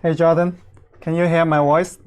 Hey Jordan, can you hear my voice?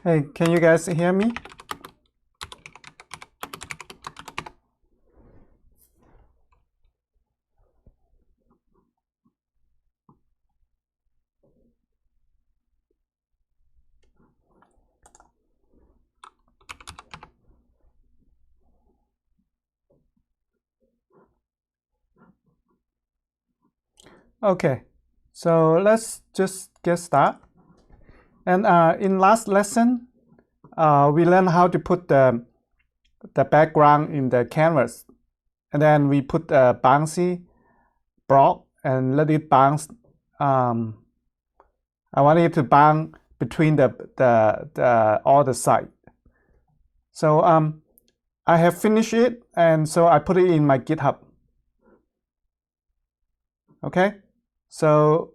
Hey, can you guys hear me? Okay, so let's just get started. And in last lesson, we learned how to put the background in the canvas. and then we put a bouncy block and let it bounce. I want it to bounce between all the side. So I have finished it, and so I put it in my GitHub. Okay, so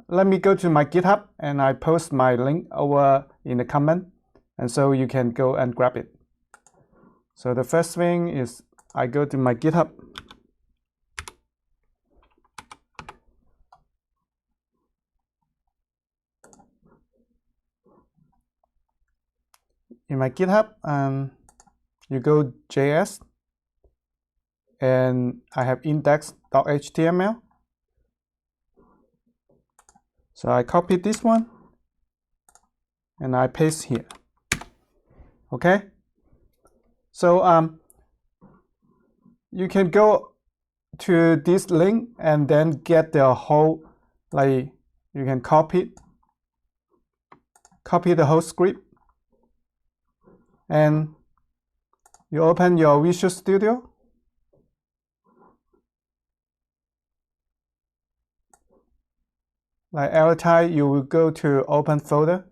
let me go to my GitHub, and I post my link over in the comment, and so you can go and grab it. So the first thing is I go to my GitHub. In my GitHub, you go JS, and I have index.html. So I copy this one, and I paste here. Okay. So you can go to this link and then get the whole, like you can copy the whole script, and you open your Visual Studio. Like every time you will go to open folder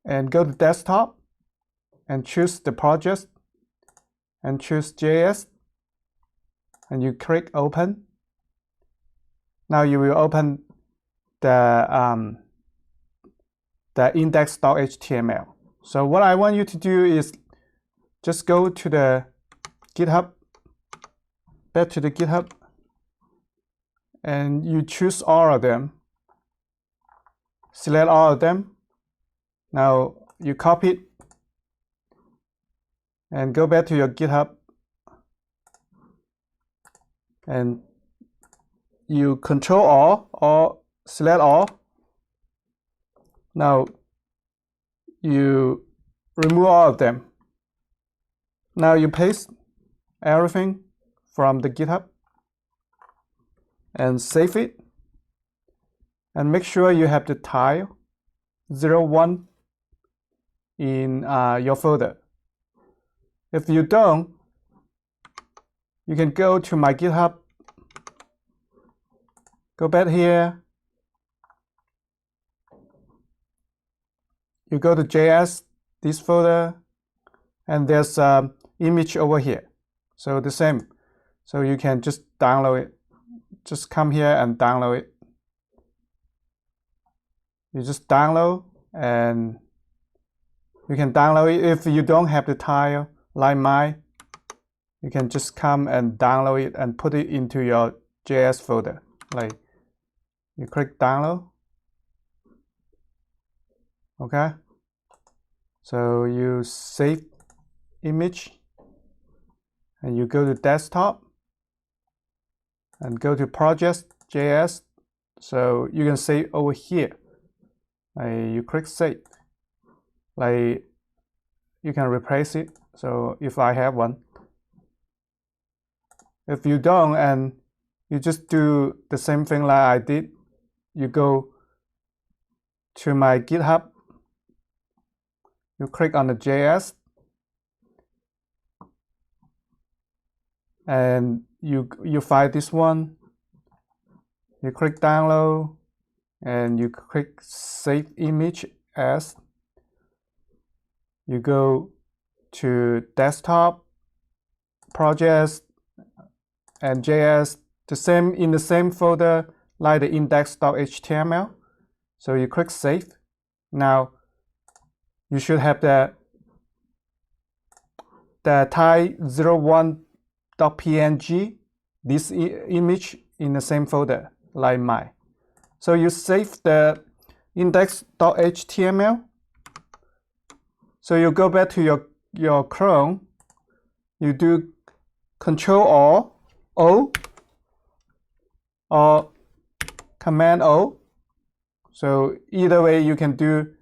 and go to desktop and choose the project and choose JS, and you click open. Now you will open the index.html. So what I want you to do is just go to the GitHub, back to the GitHub, and you choose all of them, select all of them. Now you copy it and go back to your GitHub, and you control all or select all. Now you remove all of them. Now you paste everything from the GitHub and save it, and make sure you have the tile 01 in your folder. If you don't, you can go to my GitHub, go back here, you go to JS, this folder, and there's an image over here. So the same. So you can just download it. Just come here and download it. You just download, and you can download it. If you don't have the tile like mine, you can just come and download it and put it into your JS folder. Like you click download. Okay. So you save image, and you go to desktop and go to projects JS. So you can save over here. Like you click save. Like you can replace it. So if I have one, if you don't, and you just do the same thing like I did, you go to my GitHub, you click on the JS, and you find this one, you click download, and you click save image as. You go to desktop, projects, and JS, in the same folder like the index.html. So you click save. Now you should have the type01.png, this image in the same folder like mine. So you save the index.html. So you go back to your Chrome, you do Control O or Command O. So either way you can do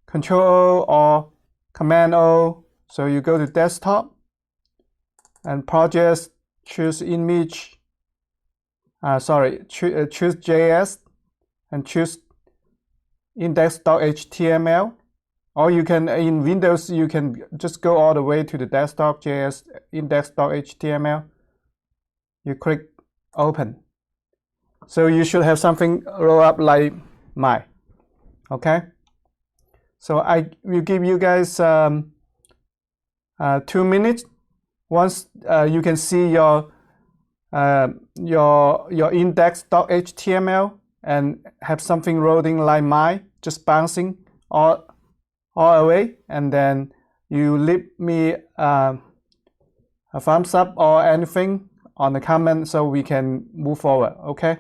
Control O or Command O. So you go to desktop and projects, choose image, choose JS and choose index.html. or you can, in Windows, you can just go all the way to the desktop.js index.html. You click open. So you should have something roll up like mine. Okay. So I will give you guys 2 minutes. Once you can see your index.html and have something rolling like mine, just bouncing all away, and then you leave me a thumbs up or anything on the comment so we can move forward. Okay.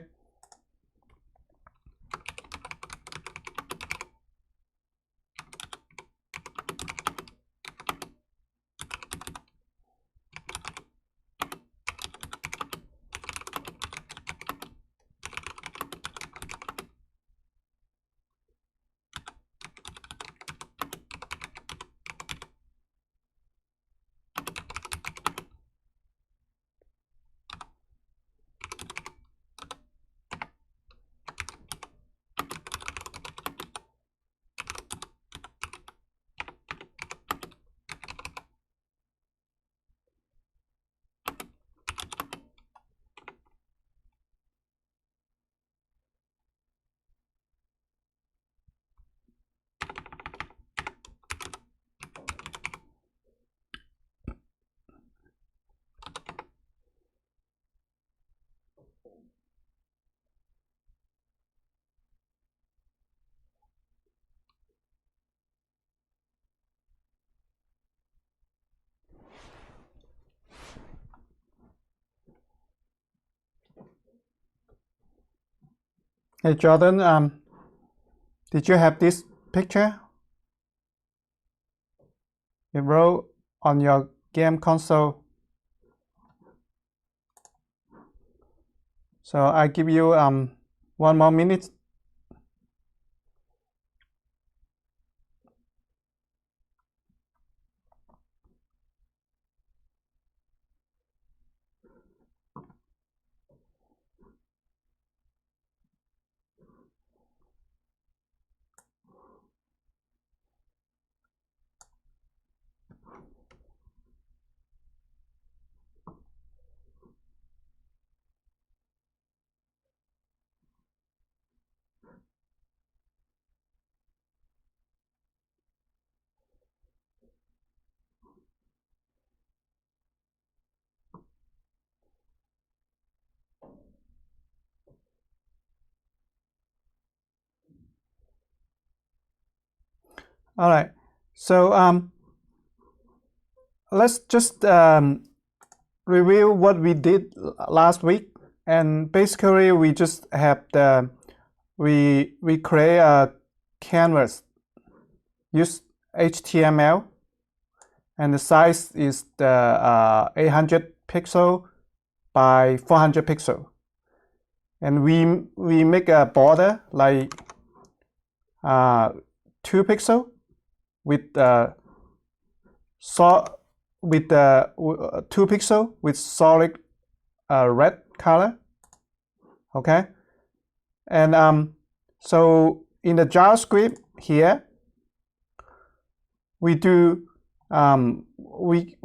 Hey Jordan, did you have this picture? It wrote on your game console. So I give you 1 more minute. All right, so let's just review what we did last week. And basically we just have we create a canvas, use HTML, and the size is the 800 pixel by 400 pixel. And we make a border like 2 pixel with 2 pixel with solid red color. Okay. And so in the JavaScript here, we do we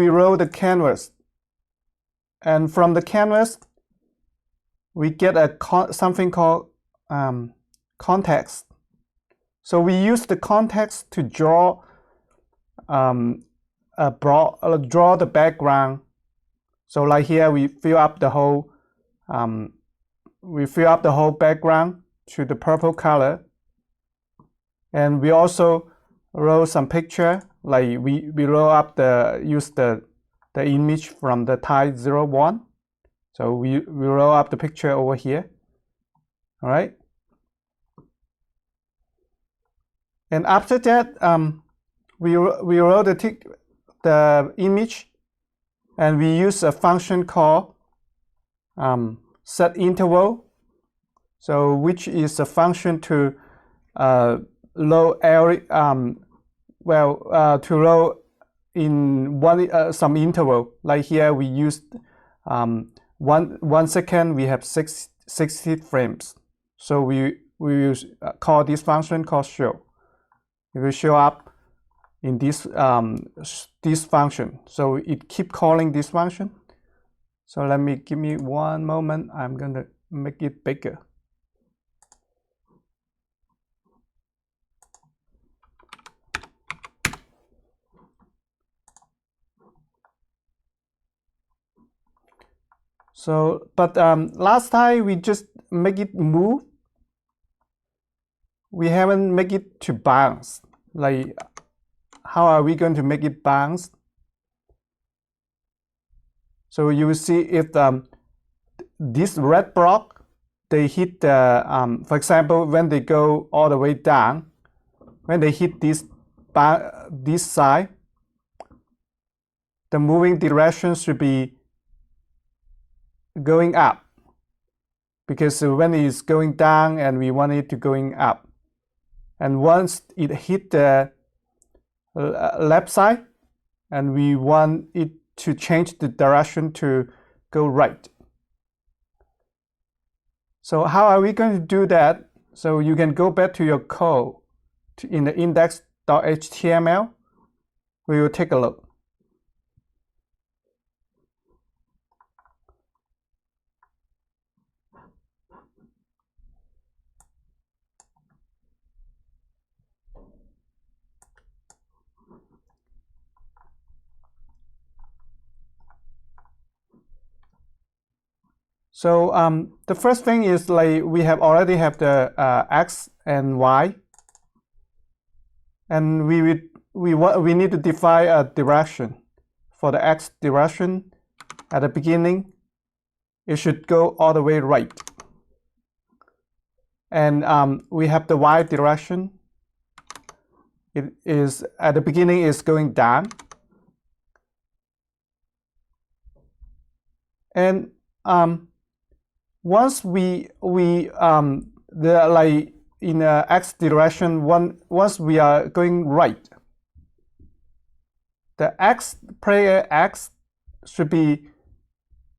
roll the canvas, and from the canvas we get something called context. So we use the context to draw draw the background. So like here we fill up the whole background to the purple color, and we also roll some picture, like we roll up use the image from the type 01. So we roll up the picture over here. All right. And after that, we roll the image, and we use a function called set interval. So which is a function to load area, to load in some interval. Like here we used 1 second, we have 60 frames. So we use call this function called show. it will show up in this this function. So it keep calling this function. So give me one moment. I'm gonna make it bigger. So, but last time we just make it move. We haven't make it to bounce. Like, how are we going to make it bounce? So you will see if this red block, they hit the, for example, when they go all the way down, when they hit this side, the moving direction should be going up, because when it's going down and we want it to going up, and once it hit the left side and we want it to change the direction to go right. So how are we going to do that? So you can go back to your code in the index.html. We will take a look. So the first thing is, like, we already have the x and y, and we need to define a direction. For the x direction, at the beginning, it should go all the way right, and we have the y direction. It is at the beginning is going down, and once we like in the x direction, once we are going right, the player x should be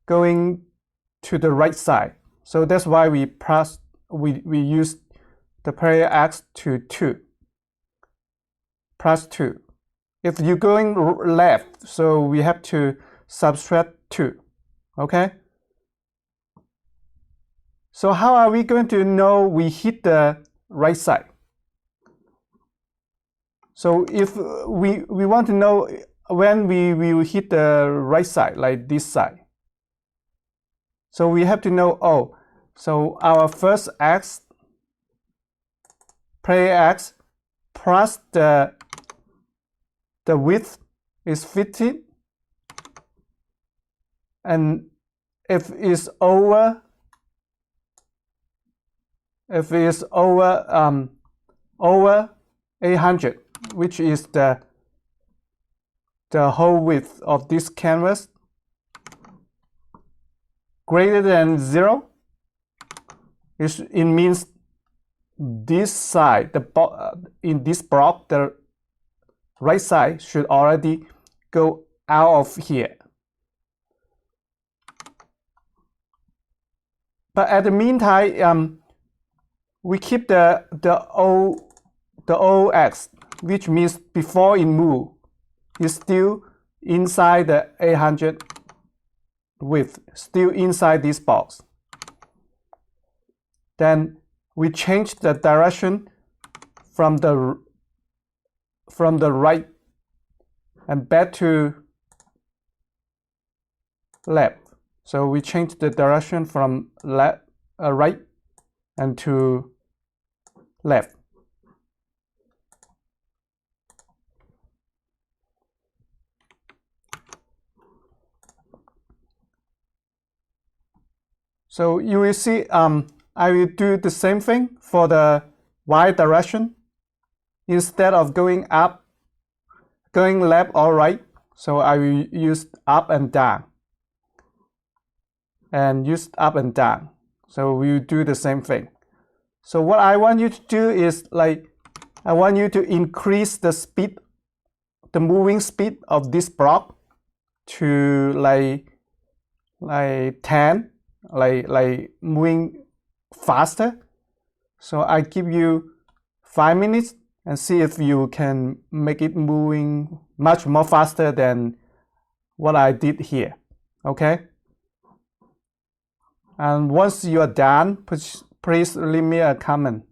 going to the right side. So that's why we use the player x to 2 plus 2. If you're going left, so we have to subtract 2. Okay. So how are we going to know we hit the right side? So if we want to know when we will hit the right side, like this side. So we have to know, oh, so our first x, player x, plus the width is 50. And if it's over 800, which is the whole width of this canvas, greater than 0, it means this side, in this block, the right side should already go out of here. But at the meantime, we keep the OX, which means before it move, is still inside the 800 width, still inside this box. Then we change the direction from the right and back to left. So we change the direction from right and to left. So you will see I will do the same thing for the y direction. Instead of going up, going left or right, so I will use up and down. And use up and down. So we'll do the same thing. So what I want you to do is, like, I want you to increase the speed, the moving speed of this block to like 10, like moving faster. So I give you 5 minutes and see if you can make it moving much more faster than what I did here. Okay? And once you are done, please leave me a comment.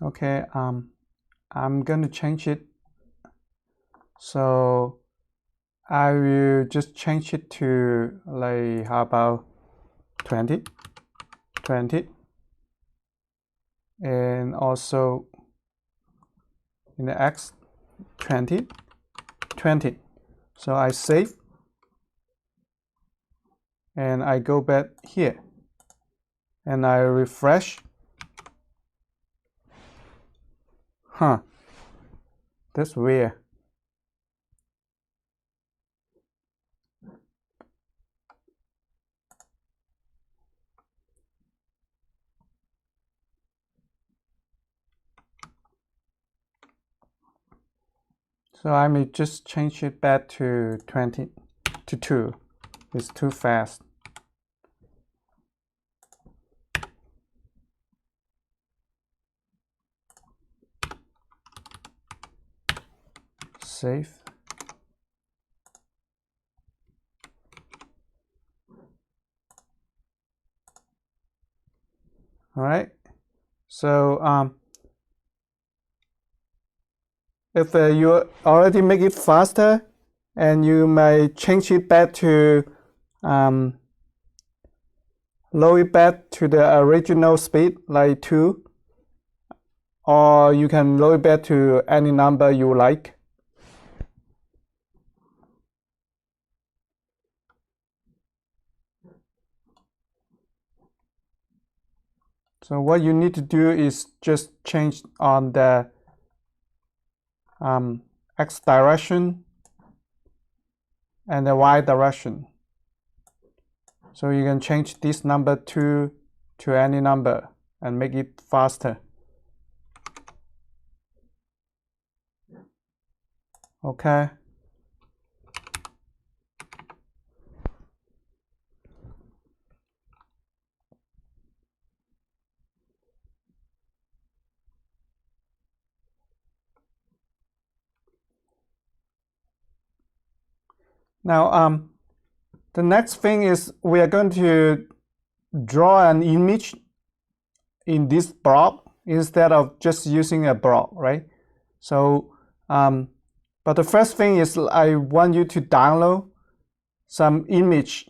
Okay, I'm going to change it. So I will just change it to, like, how about 20, and also in the X, 20. So I save, and I go back here, and I refresh. That's weird. So I may just change it back to 20 to 2. It's too fast. Save. All right. So if you already make it faster, and you may change it back to lower it back to the original speed, like 2, or you can lower it back to any number you like. So what you need to do is just change on the X direction and the Y direction. So you can change this number to any number and make it faster. Okay. Now, the next thing is we are going to draw an image in this block instead of just using a block, right? So, but the first thing is I want you to download some image.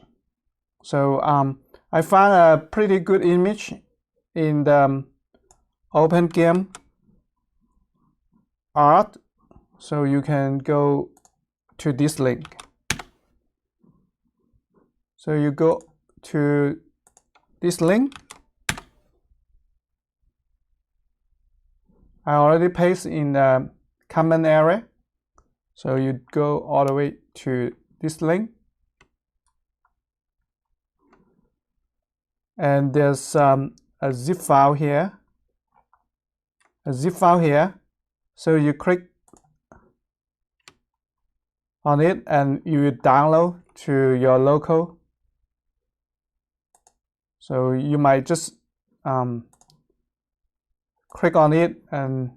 So I found a pretty good image in the Open Game Art. So you can go to this link. So you go to this link. I already pasted in the comment area. So you go all the way to this link. And there's a zip file here. So you click on it and you will download to your local. So you might just click on it and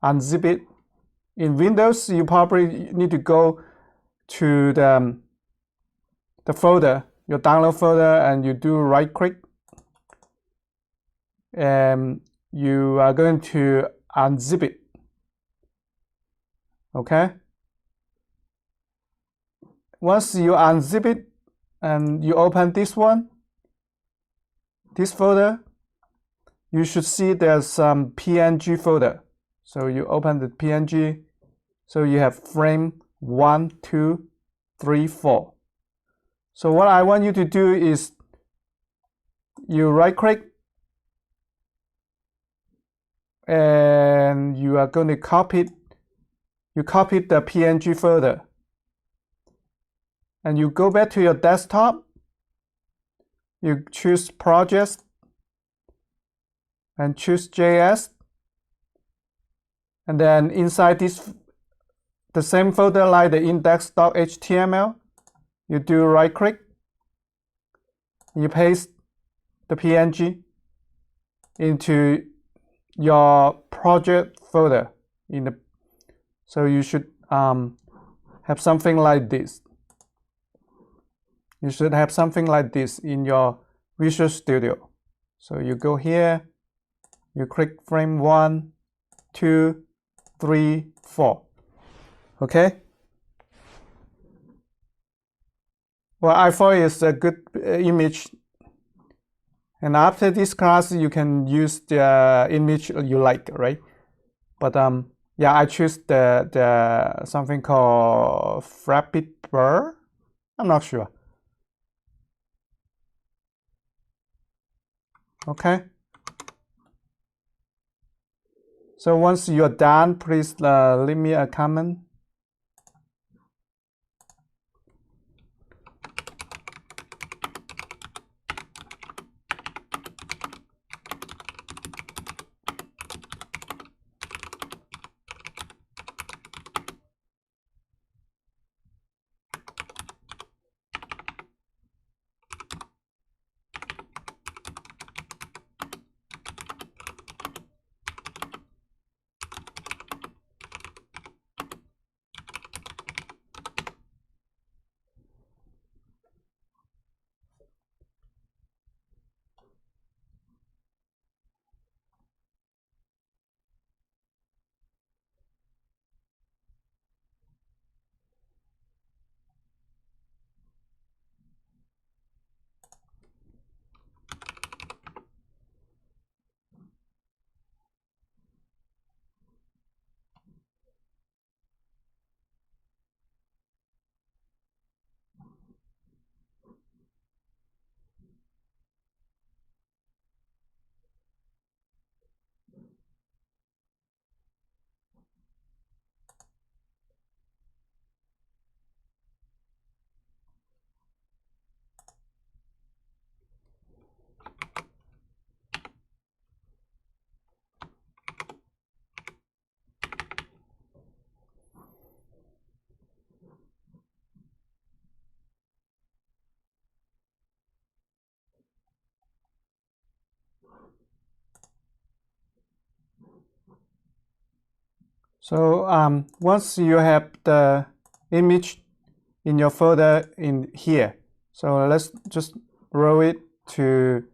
unzip it. In Windows, you probably need to go to the folder, your download folder, and you do right click. And you are going to unzip it. Okay. Once you unzip it and you open this one, this folder, you should see there's some PNG folder. So you open the PNG. So you have frame 1, 2, 3, 4. So what I want you to do is you right click and you are going to copy it. You copy the PNG folder and you go back to your desktop. You choose projects and choose JS, and then inside this, the same folder like the index.html, you do right click, you paste the PNG into your project folder so you should have something like this. You should have something like this in your Visual Studio. So you go here, you click frame 1, 2, 3, 4. Okay? Well, I thought it's a good image. And after this class, you can use the image you like, right? But yeah, I choose the something called Flappy Bird. I'm not sure. Okay. So once you're done, please leave me a comment. So once you have the image in your folder in here, so let's just roll it to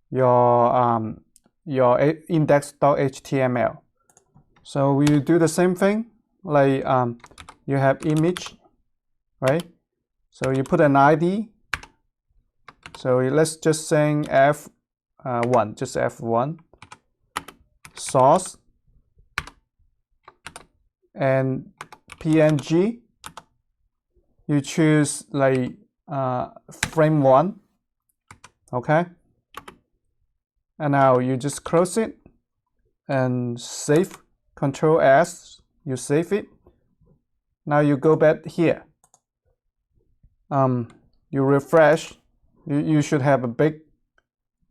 your index.html. So we do the same thing, like you have image, right? So you put an ID. So let's just say F1, just F1, source, and PNG. You choose like frame 1, okay? And now you just close it and save, Control S, you save it. Now you go back here. You refresh, you should have a big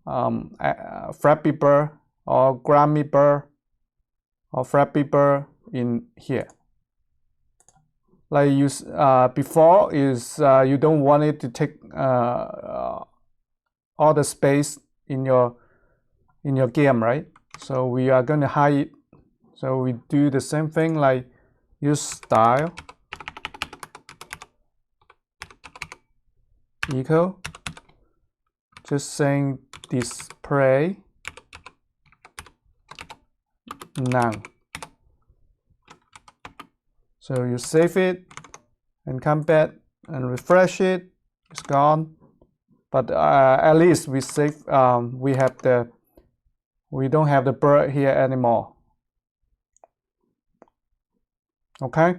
Flappy Bird or Grammy Bird or Flappy Bird in here. Like you before is you don't want it to take all the space in your game, right? So we are going to hide it. So we do the same thing, like use style equal, just saying display none. So you save it and come back and refresh it. It's gone. But at least we save. We don't have the bird here anymore. Okay.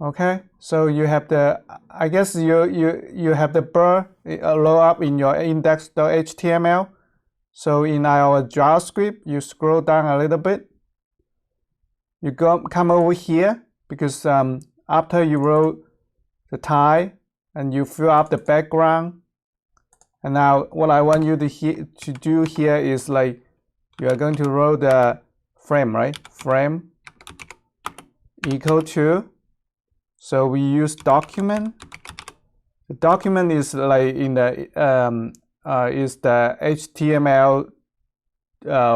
Okay, so you have the, I guess you have the bird load up in your index.html. So in our JavaScript, you scroll down a little bit. You come over here because after you wrote the tile and you fill up the background. And now what I want you to do here is like you are going to write the frame, right? Frame equal to. So we use document. The document is like in the is the HTML.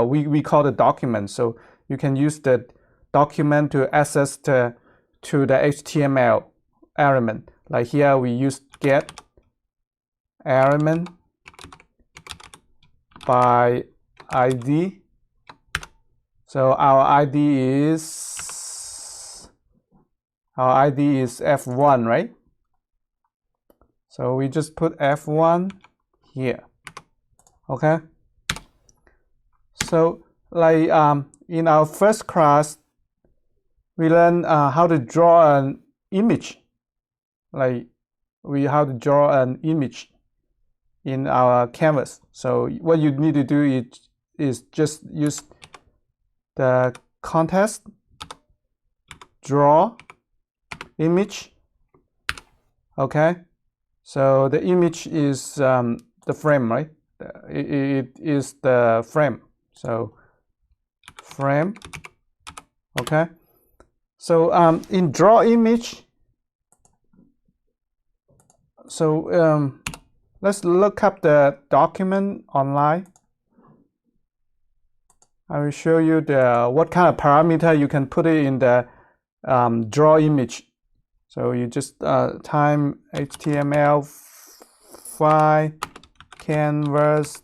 We call the document. So you can use the document to access to the HTML element. Like here we use get element by ID. So our ID is F1, right? So we just put F1 here. Okay. So like in our first class, we learned how to draw an image. Like how to draw an image in our canvas. So what you need to do is just use the context draw image. Okay, so the image is the frame, right? It is the frame. So frame. Okay, so in draw image, so let's look up the document online. I will show you what kind of parameter you can put it in the draw image. So you just type HTML file canvas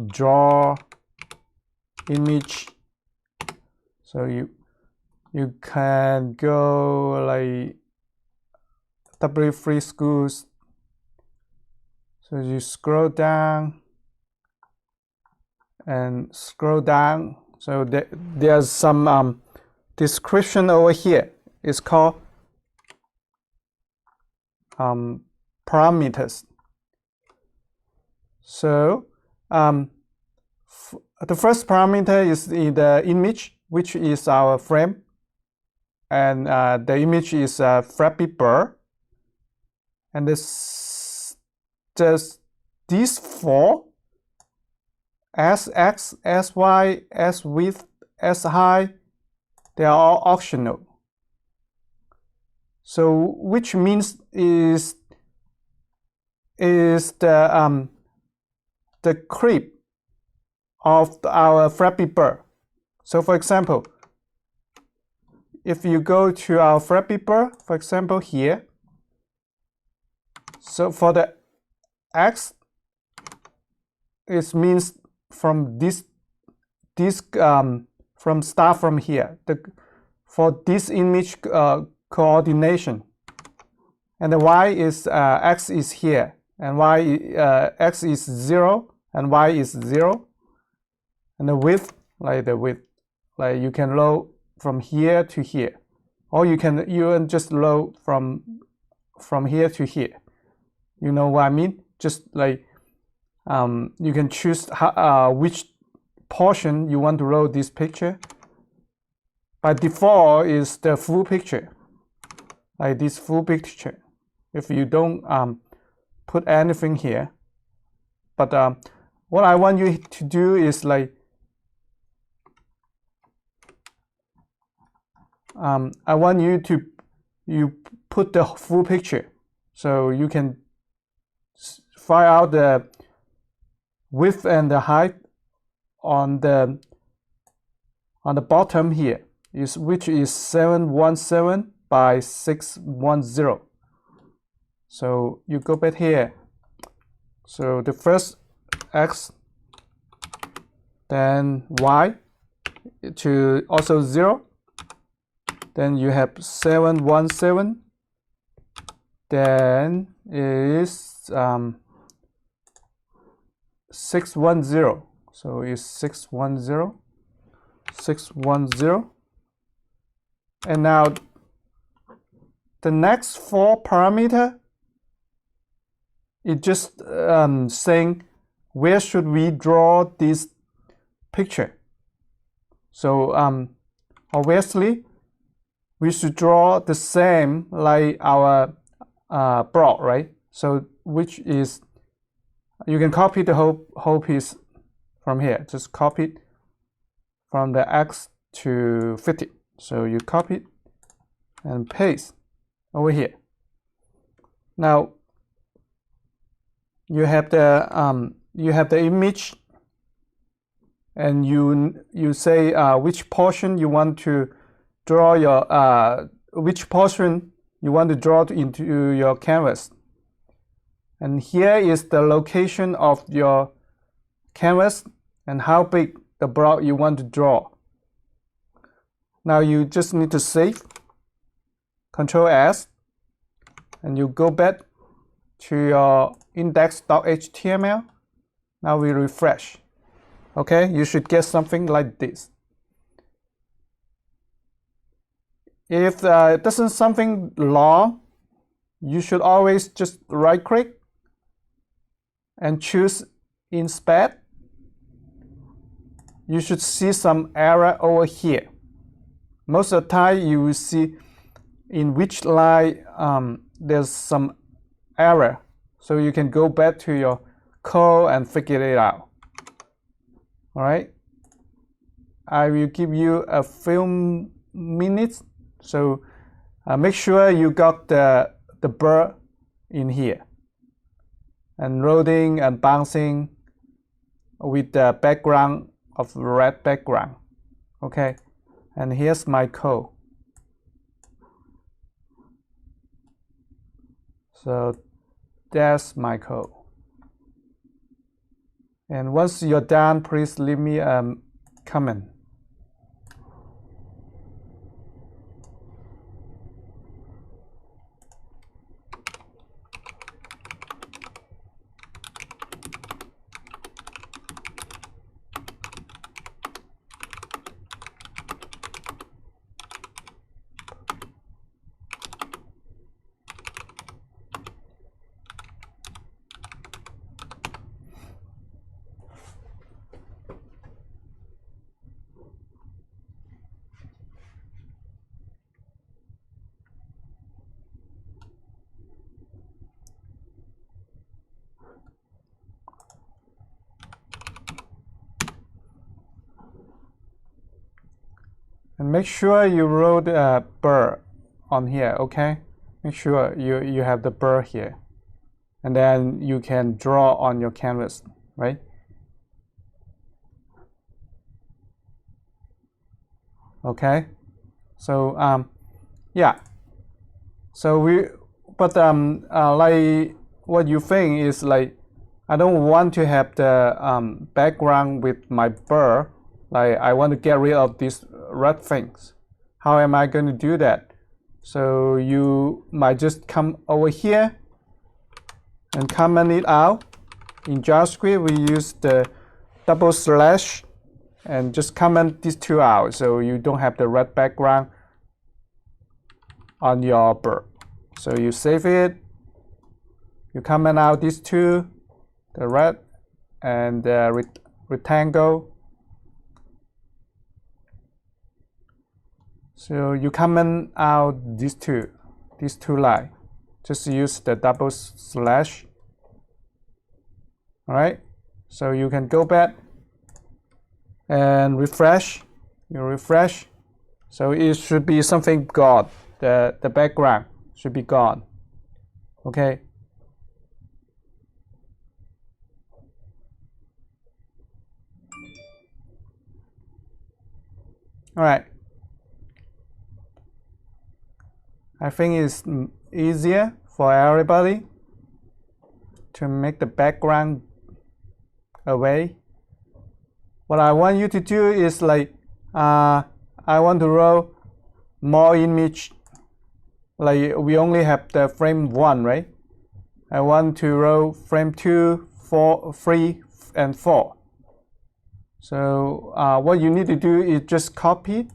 draw image. So you can go like W3 schools. So you scroll down and scroll down. So there's some description over here. It's called parameters. So the first parameter is the image, which is our frame, and the image is a Flappy Bird. And these four, SX, SY, S width, S height, they are all optional. So which means is the creep of our Flappy Bird. So for example, if you go to our Flappy Bird, for example here, so for the X, it means from this from start from here, for this image coordination, and the Y is X is here, and X is 0 and Y is 0, and the width, like you can load from here to here, or you can just load from here to here. You know what I mean? Just like you can choose which portion you want to load this picture. By default is the full picture, like this full picture. If you don't put anything here, but what I want you to do is like I want you to put the full picture, so you can find out the width and the height on the bottom here, which is 717 by 610. So you go back here. So the first X, then Y to also 0. Then you have 717. Then is 610. So it's 610. 610. And now the next 4 parameter, it just saying where should we draw this picture. So obviously we should draw the same like our broad, right? So which is, you can copy the whole piece from here. Just copy it from the X to 50. So you copy it and paste over here. Now you have the image, and you say which portion you want to draw your which portion you want to draw into your canvas. And here is the location of your canvas and how big the broad you want to draw. Now you just need to save, Control S, and you go back to your index.html. Now we refresh. Okay, you should get something like this. If it doesn't something long, you should always just right click and choose inspect. You should see some error over here. Most of the time you will see in which line there's some error. So you can go back to your code and figure it out. All right. I will give you a few minutes. So make sure you got the bird in here and loading and bouncing with the background of red background. Okay, and here's my code. So that's my code. And once you're done, please leave me a comment. And make sure you wrote a bird on here, okay? Make sure you have the bird here. And then you can draw on your canvas, right? Okay. So yeah. So like what you think is like, I don't want to have the background with my bird. Like I want to get rid of these red things. How am I going to do that? So you might just come over here and comment it out. In JavaScript, we use the // and just comment these two out so you don't have the red background on your bird. So you save it, you comment out these two, the red and the rectangle. So you comment out these two lines. Just use the // All right. So you can go back and refresh. You refresh. So it should be something gone. The background should be gone. Okay. All right. I think it's easier for everybody to make the background away. What I want you to do is like I want to roll more image. Like we only have the frame 1, right? I want to roll frame 2, 4, 3, and 4. So what you need to do is just copy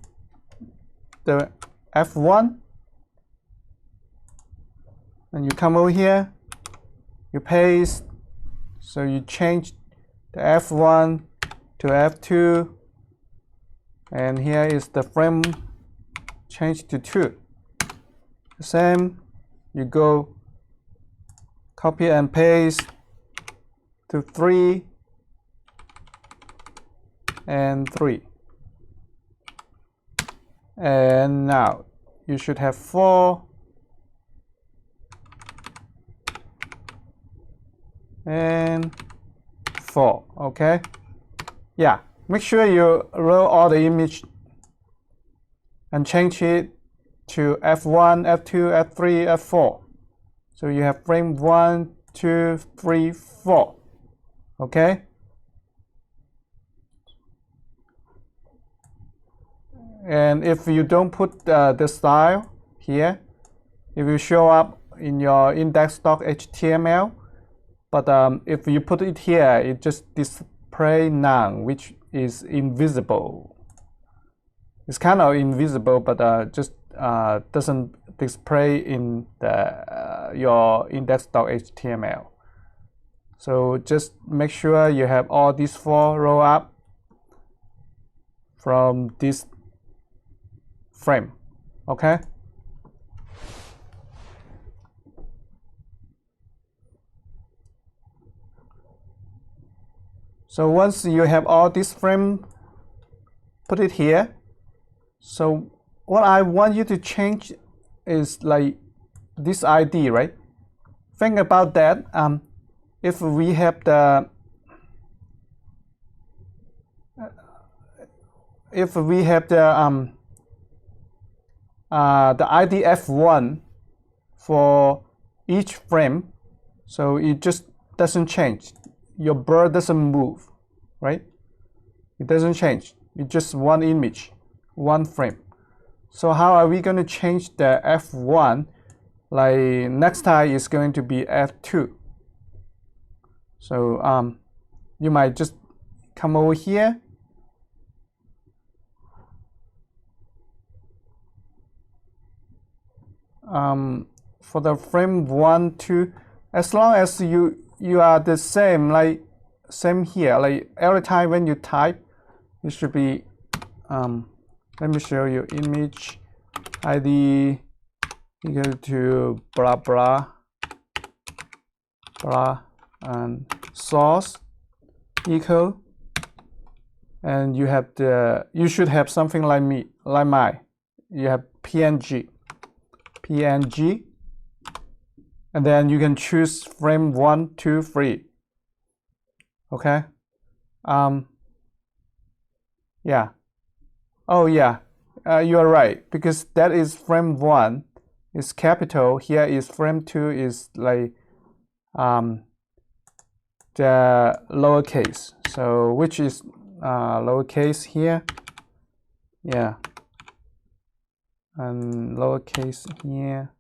the F1 and you come over here, you paste, so you change the F1 to F2, and here is the frame change to 2. The same, you go copy and paste to 3 and 3, and now you should have 4 and 4. Okay, yeah, make sure you roll all the image and change it to F1, F2, F3, F4. So you have frame 1, 2, 3, 4. Okay, and if you don't put the style here, it will show up in your index.html. But if you put it here, it just display none, which is invisible. It's kind of invisible, but just doesn't display in the your index.html. So just make sure you have all these 4 roll up from this frame. Okay. So once you have all this frame, put it here. So what I want you to change is like this ID, right? Think about that. If we have the ID F1 for each frame, so it just doesn't change. Your bird doesn't move, right? It doesn't change. It's just one image, one frame. So how are we going to change the F1? Like next time is going to be F2. So you might just come over here. For the frame 1, 2, as long as you are the same, like same here, like every time when you type, it should be let me show you, image ID equal to blah blah blah, and source equal, and you have you should have something like mine. You have PNG, and then you can choose frame 1, 2, 3. Okay. Yeah. Oh yeah, you are right, because that is frame 1 is capital. Here is frame 2 is like the lowercase. So which is lowercase here? Yeah. And lowercase here,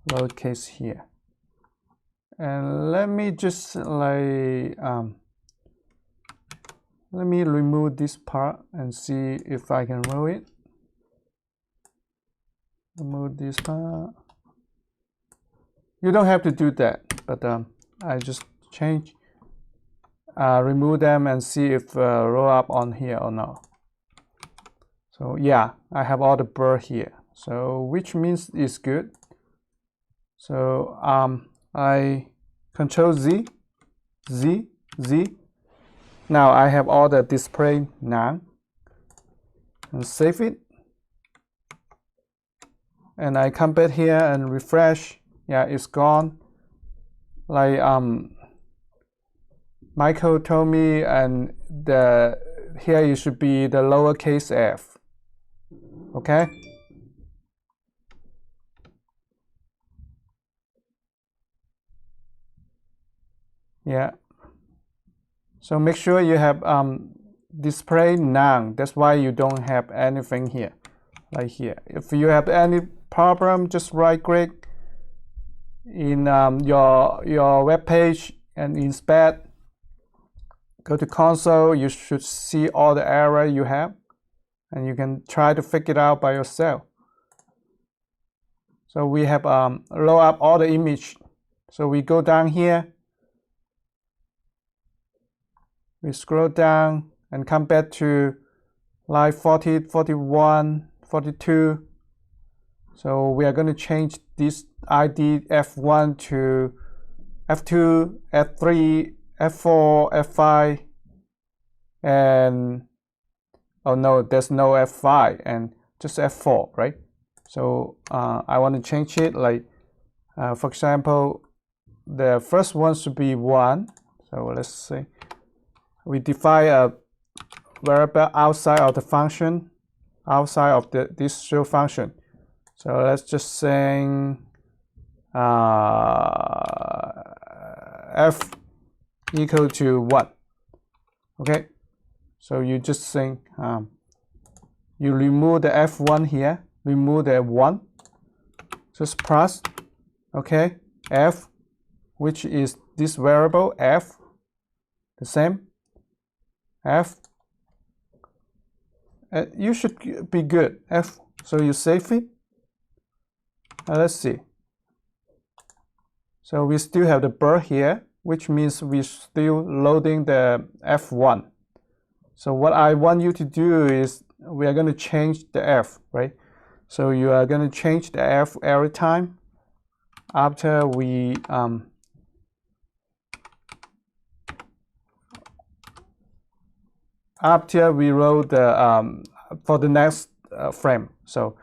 lowercase here. And let me just like let me remove this part and see if I can roll it. Remove this part. You don't have to do that, but I just change, remove them and see if roll up on here or not. So yeah, I have all the bird here, so which means it's good. So I Control Z, Z, Z. Now I have all the display none, and save it. And I come back here and refresh. Yeah, it's gone. Like Michael told me, and here it should be the lowercase f. Okay. Yeah. So make sure you have display none. That's why you don't have anything here, like here. If you have any problem, just right click in your web page and inspect. Go to console. You should see all the error you have, and you can try to figure it out by yourself. So we have load up all the image. So we go down here. We scroll down and come back to line 40, 41, 42. So we are going to change this ID F1 to F2, F3, F4, F5, and oh no, there's no F5 and just F4, right? So I want to change it, like for example, the first one should be 1. So let's say we define a variable outside of the function, outside of this show function. So let's just say f equal to 1. Okay, so you just say you remove the f1 here, remove the 1, just plus, okay, f, which is this variable f, the same f, you should be good, f. So you save it. Let's see. So we still have the bird here, which means we're still loading the f1. So what I want you to do is we are going to change the f, right? So you are going to change the f every time after we load the for the next frame. So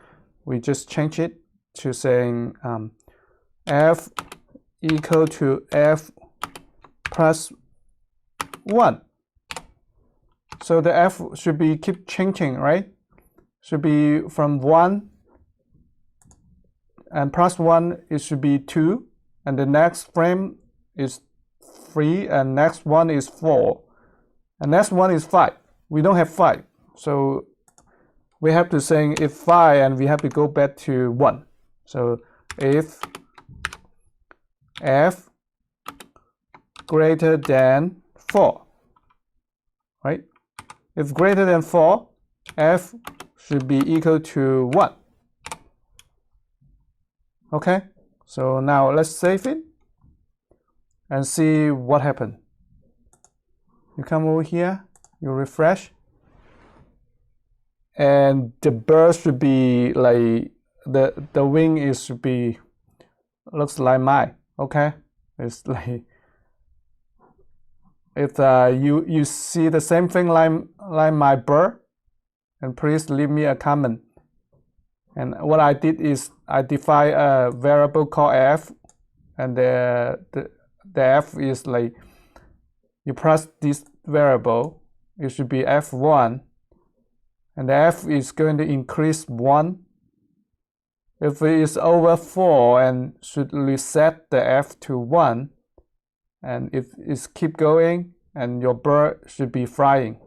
we just change it to saying f equal to f plus 1. So the f should be keep changing, right? Should be from 1 and plus 1, it should be 2, and the next frame is 3, and next one is 4, and next one is 5. We don't have 5, so we have to say if 5, and we have to go back to 1. So if f greater than 4, right? If greater than 4, f should be equal to 1. Okay, so now let's save it and see what happened. You come over here, you refresh, and the bird should be like the wing is should be looks like mine. Okay, it's like if you see the same thing like my bird, and please leave me a comment. And what I did is I define a variable called f, and the f is like you press this variable, it should be f1, and the f is going to increase 1. If it is over 4, and should reset the f to 1, and if it's keep going, and your bird should be flying.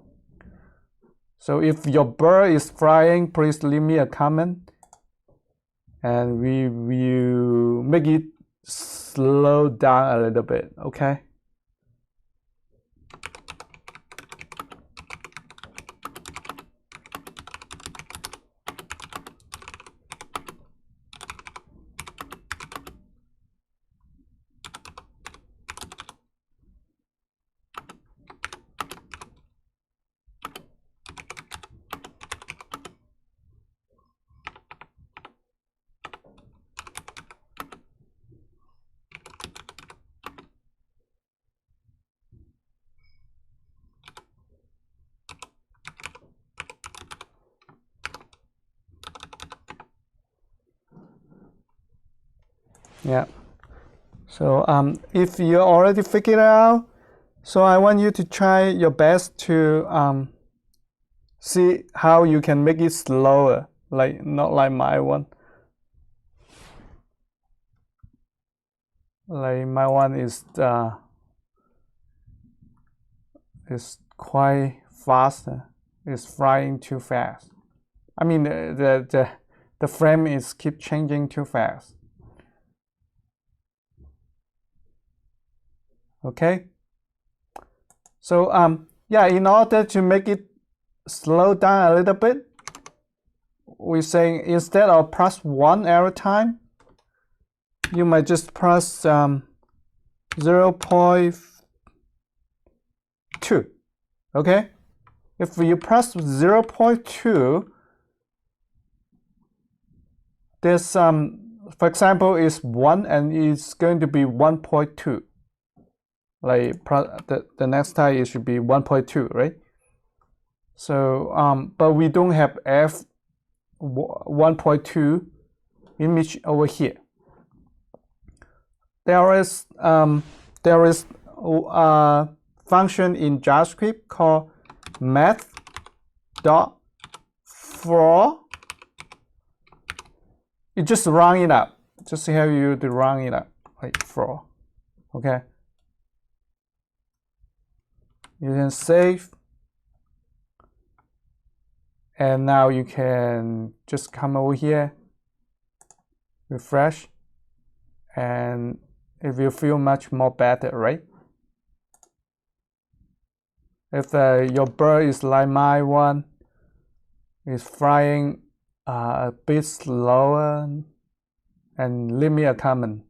So if your bird is flying, please leave me a comment, and we will make it slow down a little bit, okay? Yeah. So if you already figured it out, so I want you to try your best to see how you can make it slower, like not like my one. Like my one is is quite fast. It's flying too fast. I mean, the frame is keep changing too fast. Okay. So yeah, in order to make it slow down a little bit, we're saying instead of press 1 every time, you might just press 0.2. Okay. If you press 0.2, there's for example, is 1 and it's going to be 1.2. Like the next time it should be 1.2, right? So but we don't have f 1.2 image over here. There is a function in JavaScript called math.for. You just run it up. Just have you to run it up like for. Okay. You can save. And now you can just come over here, refresh, and it will feel much more better, right? If your bird is like my one, is flying a bit slower, and leave me a comment.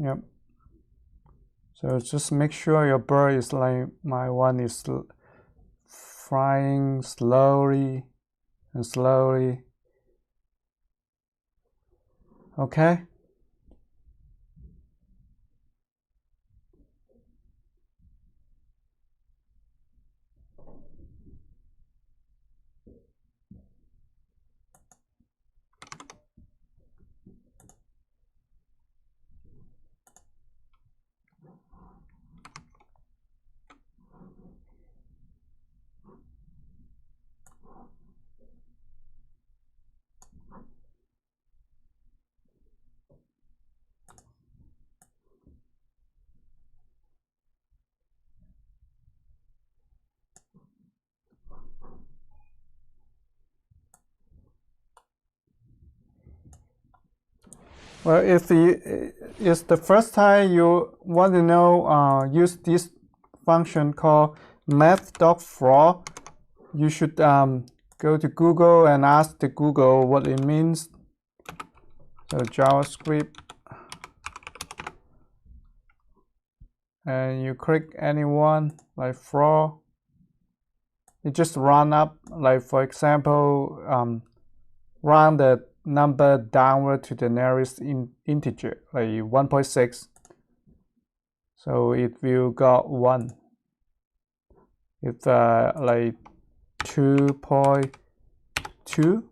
Yep. So just make sure your bird is like my one is flying slowly and slowly. Okay. Well, if it's the first time you want to know, use this function called math.for, you should go to Google and ask the Google what it means. So JavaScript, and you click anyone like for. It just run up, like for example, run the number downward to the nearest integer, like 1.6. So it will got 1. If like 2.2,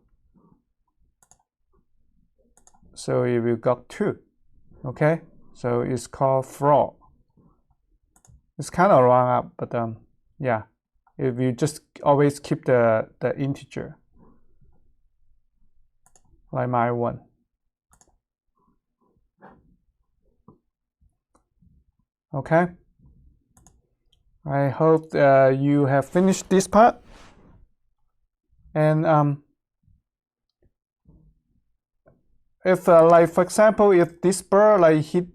so it will got 2. Okay, so it's called for. It's kind of run up, but yeah, if you just always keep the integer, like my one. Okay. I hope you have finished this part. And if like for example, if this bird like hit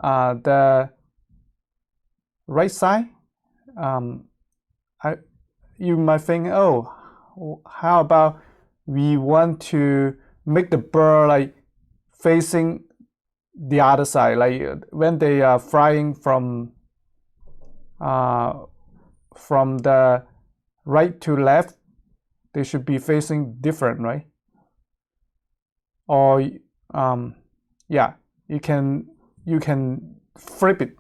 the right side, you might think, oh, how about we want to make the bird like facing the other side, like when they are flying from the right to left, they should be facing different, right? Or yeah, you can flip it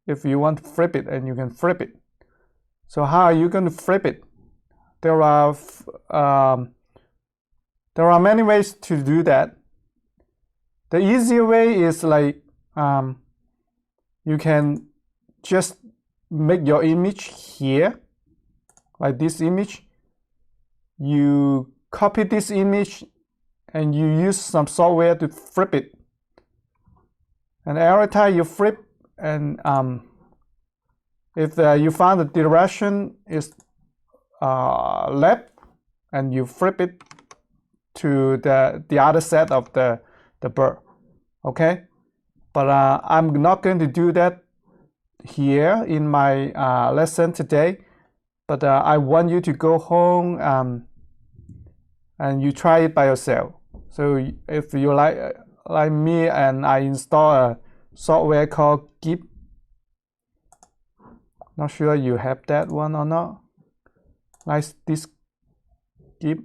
if you want to flip it, and you can flip it. So how are you going to flip it? There are many ways to do that. The easier way is like you can just make your image here, like this image. You copy this image and you use some software to flip it. And every time you flip, and if you find the direction is left, and you flip it to the other side of the bird, okay? But I'm not going to do that here in my lesson today. But I want you to go home and you try it by yourself. So if you like me, and I install a software called GITHUB. Not sure you have that one or not. Like this GITHUB.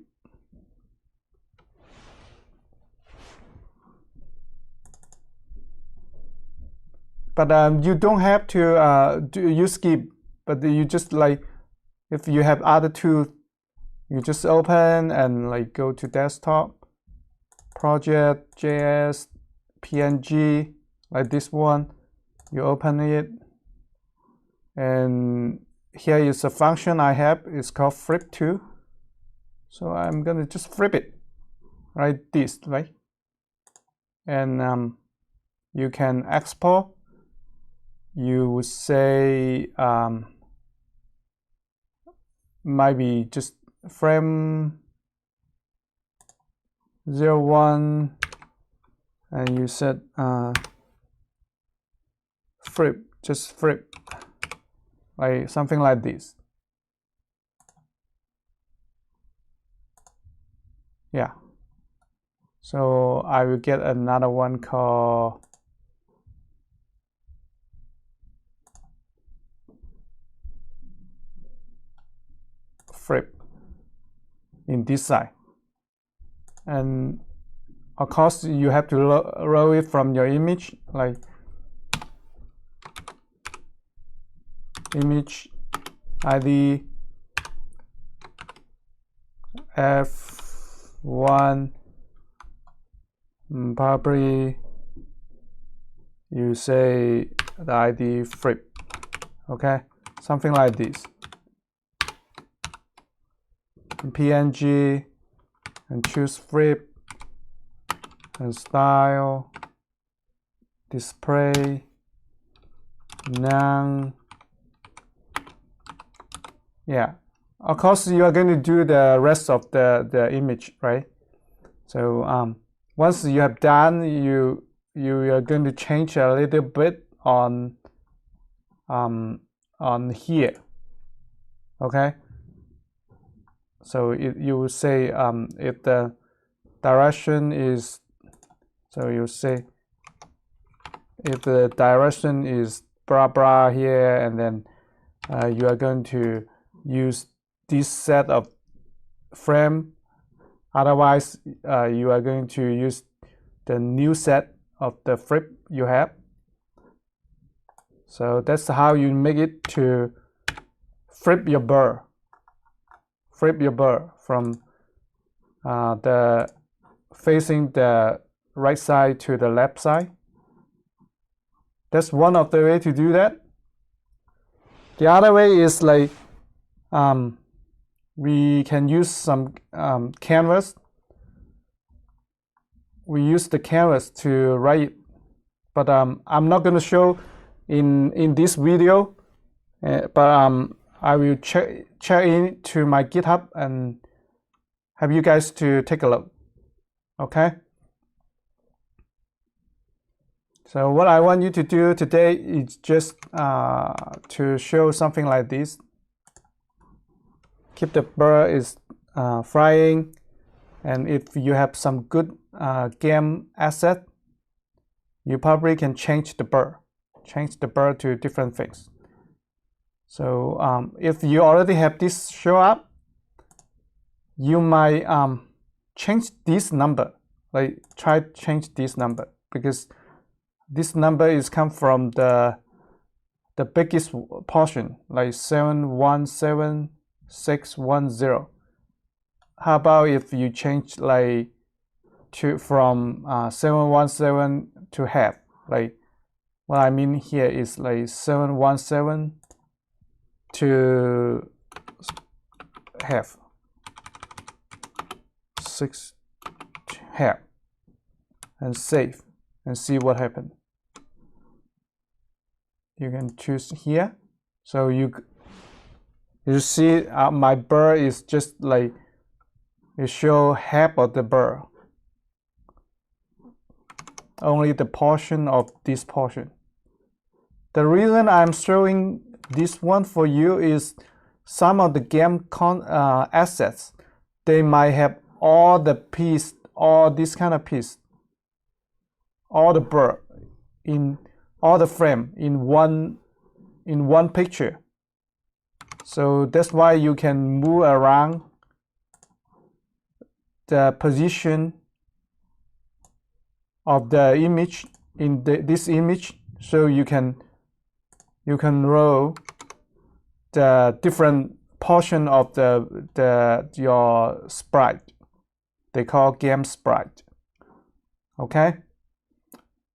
But you don't have to use GITHUB, but you just like, if you have other tools, you just open and like go to desktop, project, JS, PNG, like this one. You open it, and here is a function I have. It's called flip to. So I'm gonna just flip it, right? This, right? And you can export. You would say maybe just frame 01, and you set flip, just flip, like something like this. Yeah. So I will get another one called flip in this side. And of course you have to roll it from your image, like image ID F1, probably you say the ID flip, okay, something like this. In PNG, and choose flip, and style, display, none. Yeah, of course you are going to do the rest of the image, right? So once you have done, you are going to change a little bit on here, okay? So you will say if the direction is, so you say if the direction is blah blah here, and then you are going to use this set of frame. Otherwise you are going to use the new set of the flip you have. So that's how you make it to flip your bird. Flip your bird from the facing the right side to the left side. That's one of the way to do that. The other way is like we can use some canvas. We use the canvas to write, but I'm not going to show in this video. but I will check in to my GitHub and have you guys to take a look. Okay. So what I want you to do today is just to show something like this. Keep the bird is flying, and if you have some good game asset, you probably can change the bird to different things. So if you already have this show up, you might change this number, like try to change this number, because this number is come from the biggest portion, like 717610. How about if you change like from 717 to half? Like what I mean here is like 717 to half, 6 to half, and save and see what happened. You can choose here. So you see my bird is just like, it show half of the bird, only the portion of this portion. The reason I'm showing this one for you is some of the game assets, they might have all the piece, all this kind of piece, all the bird in all the frame in one picture. So that's why you can move around the position of the image in this image, so you can roll the different portion of your sprite. They call game sprite. Okay.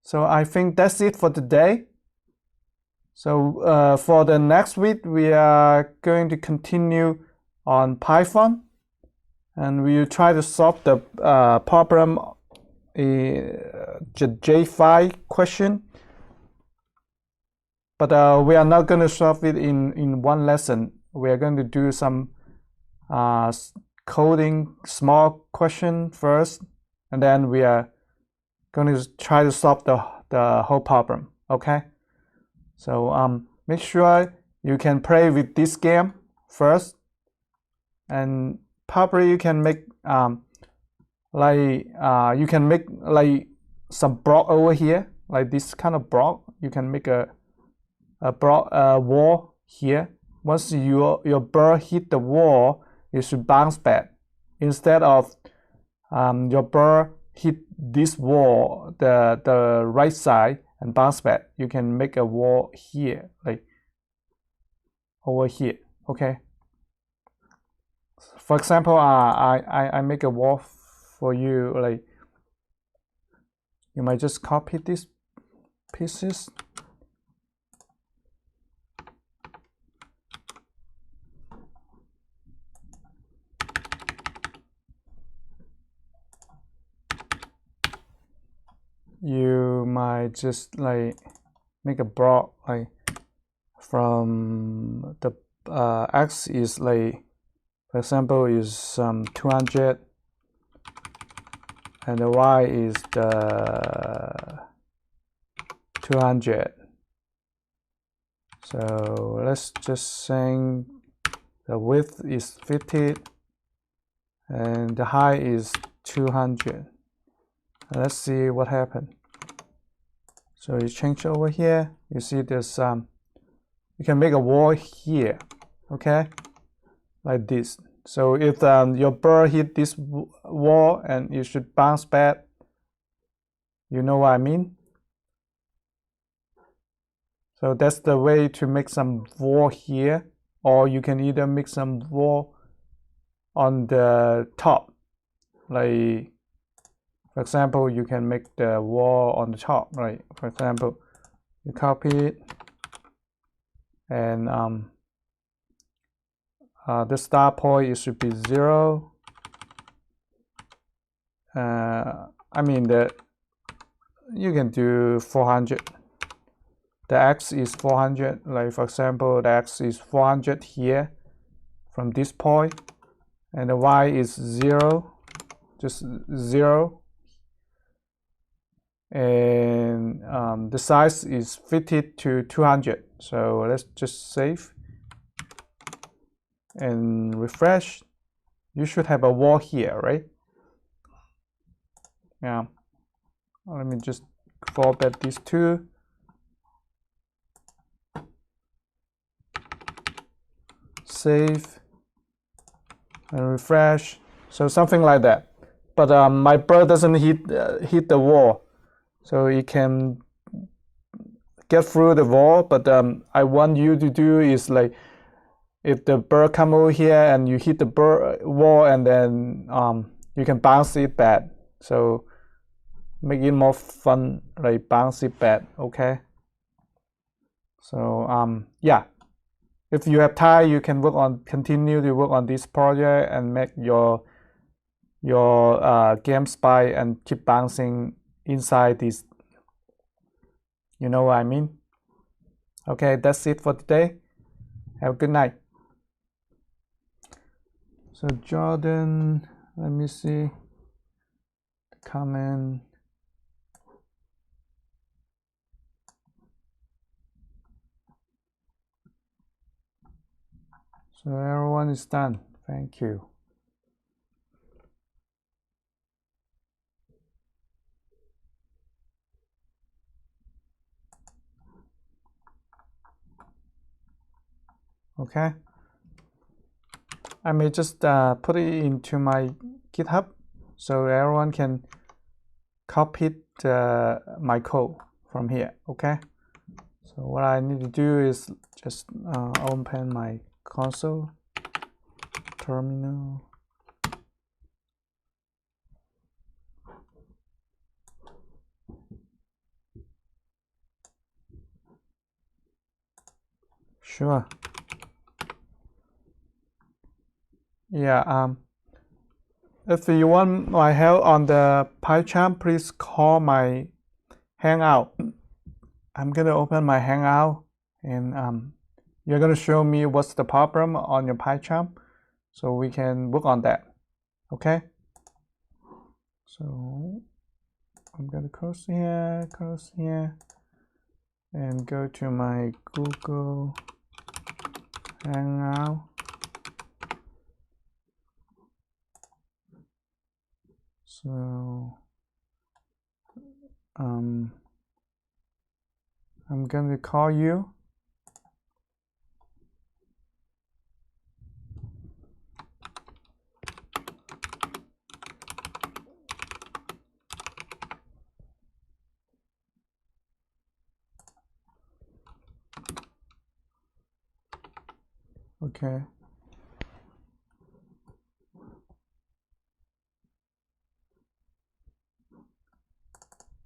So I think that's it for today. So for the next week, we are going to continue on Python, and we will try to solve the problem, J5 question. But we are not going to solve it in one lesson. We are going to do some coding small question first, and then we are going to try to solve the whole problem. Okay. So make sure you can play with this game first, and probably you can make you can make like some block over here, like this kind of block. You can make a wall here. Once your bird hit the wall, it should bounce back. Instead of your bird hit this wall, the right side, and bounce back, you can make a wall here, like over here. Okay. For example, I make a wall for you. Like you might just copy these pieces. You might just like make a block, like from the x is like, for example, is 200, and the y is the 200. So let's just say the width is 50 and the height is 200. Let's see what happened. So you change over here, you see there's you can make a wall here, okay, like this. So if your bird hit this wall and you should bounce back, you know what I mean? So that's the way to make some wall here, or you can either make some wall on the top, like for example, you can make the wall on the top, right? For example, you copy it, and the start point, it should be 0. I mean that you can do 400. the x is 400, like for example the x is 400 here from this point, and the y is 0, just 0, and the size is 50 to 200. So let's just save and refresh. You should have a wall here, right? Yeah. Let me just format these two. Save and refresh. So something like that. But my bird doesn't hit the wall, so it can get through the wall. But I want you to do is like, if the bird come over here and you hit the bird wall, and then you can bounce it back. So make it more fun, like bounce it back. Okay. So yeah, if you have time, you can continue to work on this project and make your game spy and keep bouncing inside this. You know what I mean? Okay, that's it for today. Have a good night. So Jordan, let me see the comment. So everyone is done. Thank you. Okay. I may just put it into my GitHub so everyone can copy my code from here. Okay. So what I need to do is just open my console terminal. Sure. Yeah. If you want my help on the PyCharm, please call my Hangout. I'm gonna open my Hangout, and you're gonna show me what's the problem on your PyCharm, so we can work on that. Okay. So I'm gonna close here, and go to my Google Hangout. So I'm going to call you. Okay.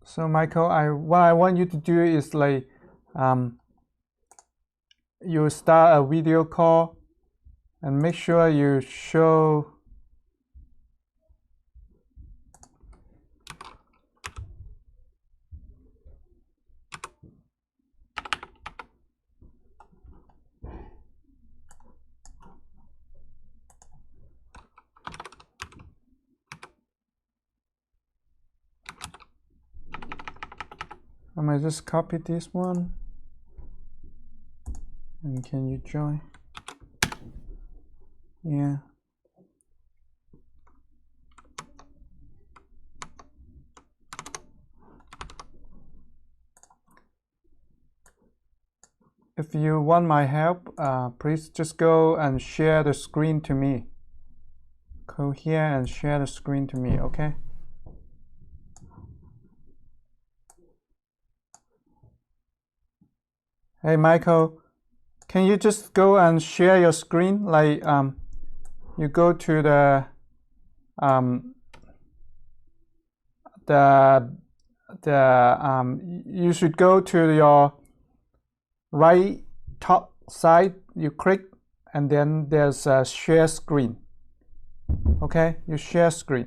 So Michael, what I want you to do is like, you start a video call and make sure you show I might just copy this one, and can you join? Yeah. If you want my help, please just go and share the screen to me. Go here and share the screen to me, okay? Hey Michael, can you just go and share your screen? Like you go to you should go to your right top side, you click, and then there's a share screen. Okay, you share screen.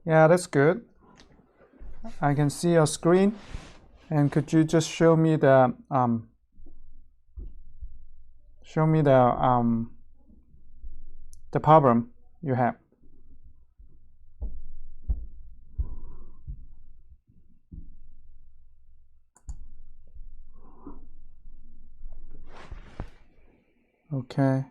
Yeah, that's good. I can see your screen. And could you just show me the problem you have? Okay.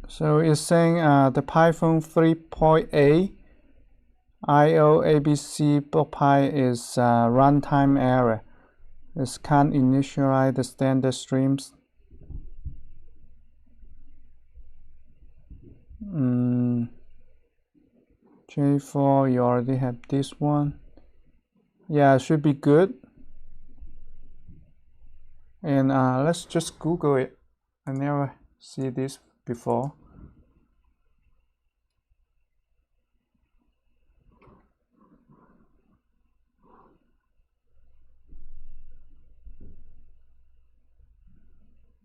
So it's saying the Python 3.8 IOABC.py is runtime error. It can't initialize the standard streams. J4, you already have this one. Yeah, it should be good. And let's just Google it. I never see this before.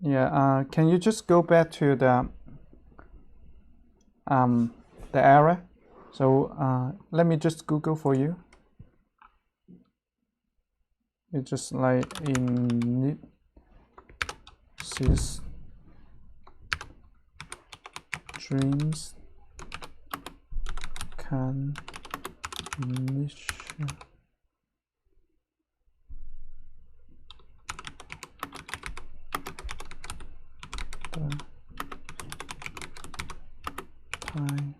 Yeah, can you just go back to the error? So let me just Google for you. It's just like init sys streams can initial the time.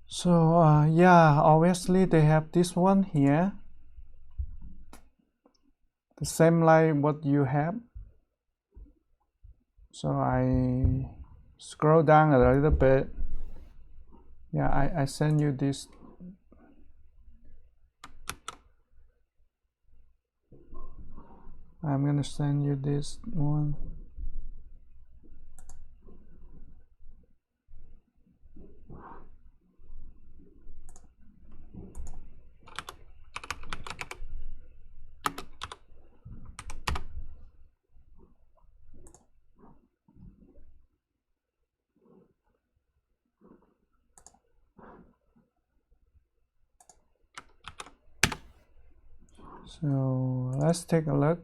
So yeah, obviously they have this one here, the same like what you have. So I scroll down a little bit. Yeah, I send you this. I'm gonna send you this one. So let's take a look.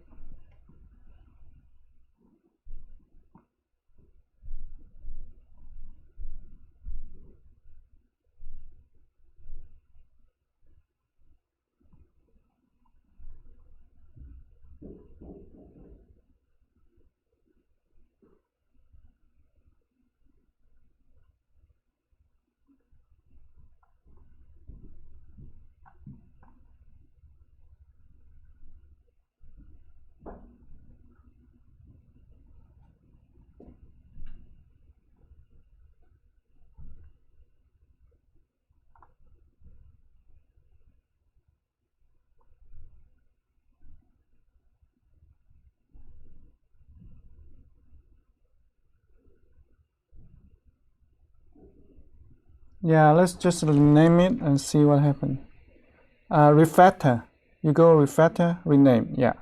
Yeah, let's just rename it and see what happens. Refactor. You go refactor, rename. Yeah.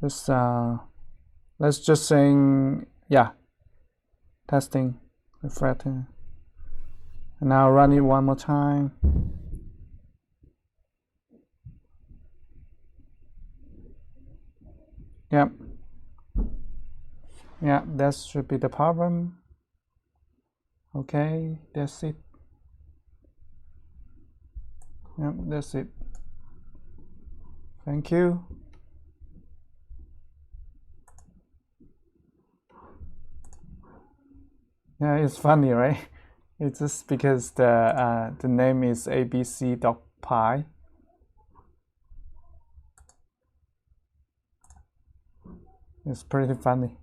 Let's just saying, yeah, testing, refactor. And now run it one more time. Yep. Yeah, that should be the problem. Okay, that's it. Yep, that's it. Thank you. Yeah, it's funny, right? It's just because the name is abc.py. It's pretty funny.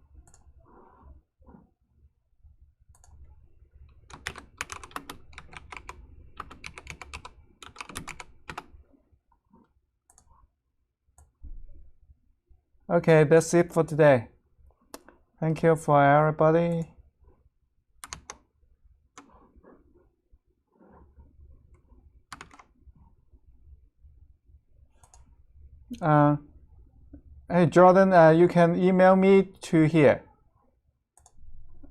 Okay, that's it for today. Thank you for everybody. Hey Jordan, you can email me to here.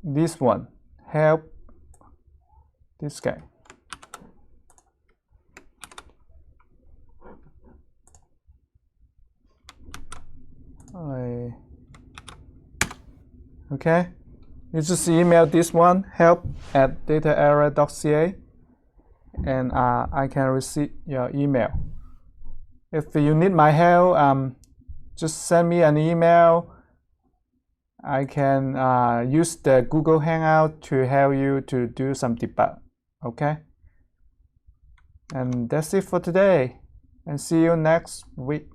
This one, help this guy. Okay, you just email this one, help@dataera.ca, and I can receive your email. If you need my help, just send me an email. I can use the Google Hangout to help you to do some debug. Okay? And that's it for today. And see you next week.